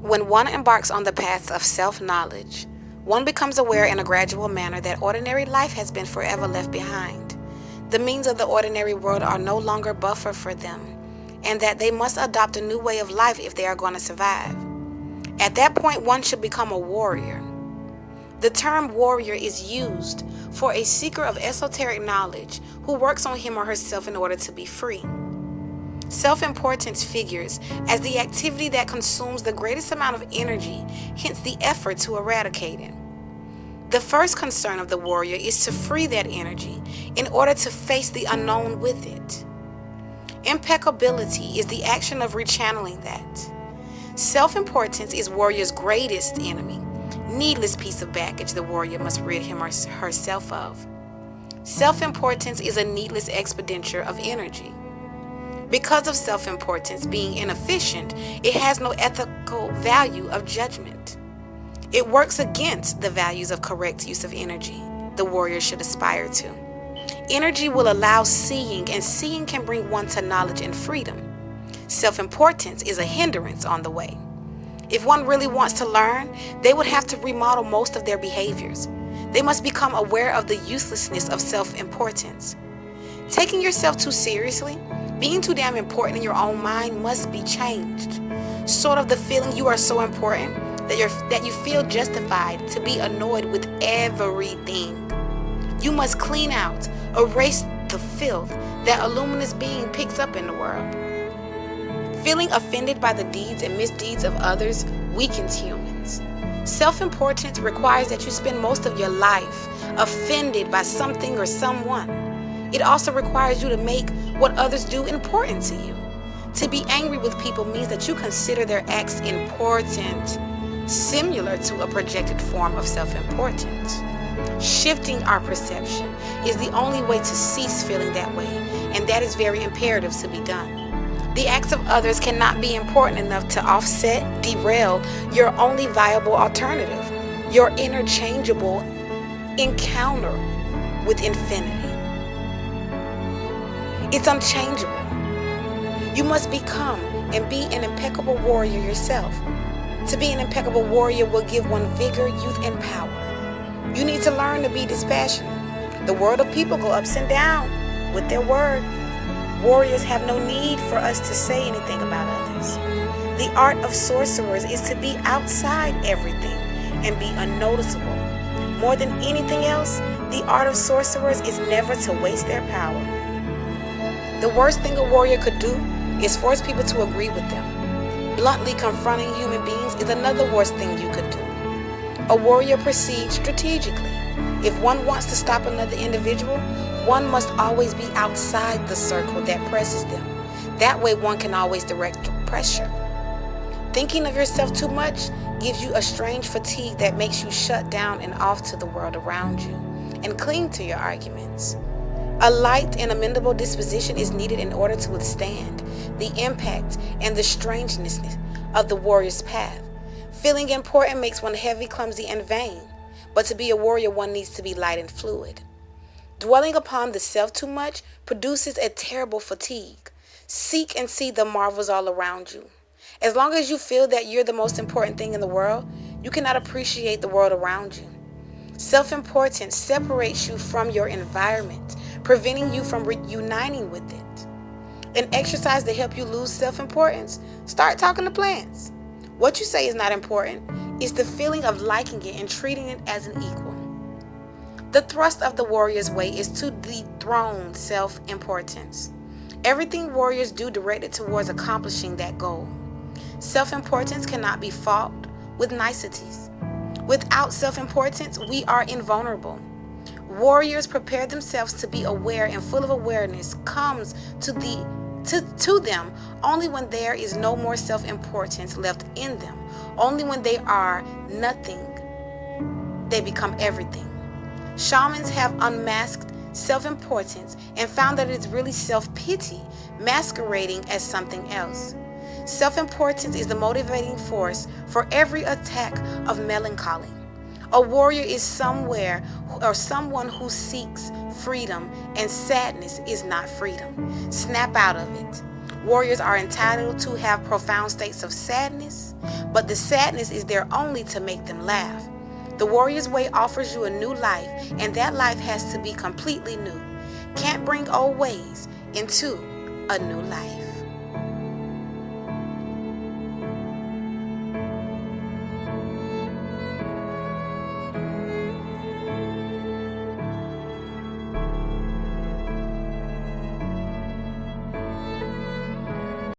When one embarks on the path of self-knowledge, one becomes aware in a gradual manner that ordinary life has been forever left behind. The means of the ordinary world are no longer buffer for them, and that they must adopt a new way of life if they are going to survive. At that point, one should become a warrior. The term warrior is used for a seeker of esoteric knowledge who works on him or herself in order to be free. Self-importance figures as the activity that consumes the greatest amount of energy, hence the effort to eradicate it. The first concern of the warrior is to free that energy in order to face the unknown with it. Impeccability is the action of rechanneling that. Self-importance is warrior's greatest enemy, needless piece of baggage the warrior must rid him or herself of. Self-importance is a needless expenditure of energy. Because of self-importance being inefficient, it has no ethical value of judgment. It works against the values of correct use of energy the warrior should aspire to. Energy will allow seeing, and seeing can bring one to knowledge and freedom. Self-importance is a hindrance on the way. If one really wants to learn, they would have to remodel most of their behaviors. They must become aware of the uselessness of self-importance. Taking yourself too seriously, being too damn important in your own mind must be changed. Sort of the feeling you are so important that you feel justified to be annoyed with everything. You must clean out, erase the filth that a luminous being picks up in the world. Feeling offended by the deeds and misdeeds of others weakens humans. Self-importance requires that you spend most of your life offended by something or someone. It also requires you to make what others do important to you. To be angry with people means that you consider their acts important, similar to a projected form of self-importance. Shifting our perception is the only way to cease feeling that way, and that is very imperative to be done. The acts of others cannot be important enough to offset, derail your only viable alternative, your interchangeable encounter with infinity. It's unchangeable. You must become and be an impeccable warrior yourself. To be an impeccable warrior will give one vigor, youth, and power. You need to learn to be dispassionate. The world of people go ups and down with their word. Warriors have no need for us to say anything about others. The art of sorcerers is to be outside everything and be unnoticeable. More than anything else, the art of sorcerers is never to waste their power. The worst thing a warrior could do is force people to agree with them. Bluntly confronting human beings is another worst thing you could do. A warrior proceeds strategically. If one wants to stop another individual, one must always be outside the circle that presses them. That way one can always direct pressure. Thinking of yourself too much gives you a strange fatigue that makes you shut down and off to the world around you and cling to your arguments. A light and amendable disposition is needed in order to withstand the impact and the strangeness of the warrior's path. Feeling important makes one heavy, clumsy, and vain, but to be a warrior one needs to be light and fluid. Dwelling upon the self too much produces a terrible fatigue. Seek and see the marvels all around you. As long as you feel that you're the most important thing in the world, you cannot appreciate the world around you. Self-importance separates you from your environment, preventing you from reuniting with it. An exercise to help you lose self-importance: start talking to plants. What you say is not important. It's the feeling of liking it and treating it as an equal. The thrust of the warrior's way is to dethrone self-importance. Everything warriors do directed towards accomplishing that goal. Self-importance cannot be fought with niceties. Without self-importance, we are invulnerable. Warriors prepare themselves to be aware, and full of awareness comes to them only when there is no more self-importance left in them. Only when they are nothing, they become everything. Shamans have unmasked self-importance and found that it is really self-pity masquerading as something else. Self-importance is the motivating force for every attack of melancholy. A warrior is somewhere or someone who seeks freedom, and sadness is not freedom. Snap out of it. Warriors are entitled to have profound states of sadness, but the sadness is there only to make them laugh. The Warrior's Way offers you a new life, and that life has to be completely new. Can't bring old ways into a new life.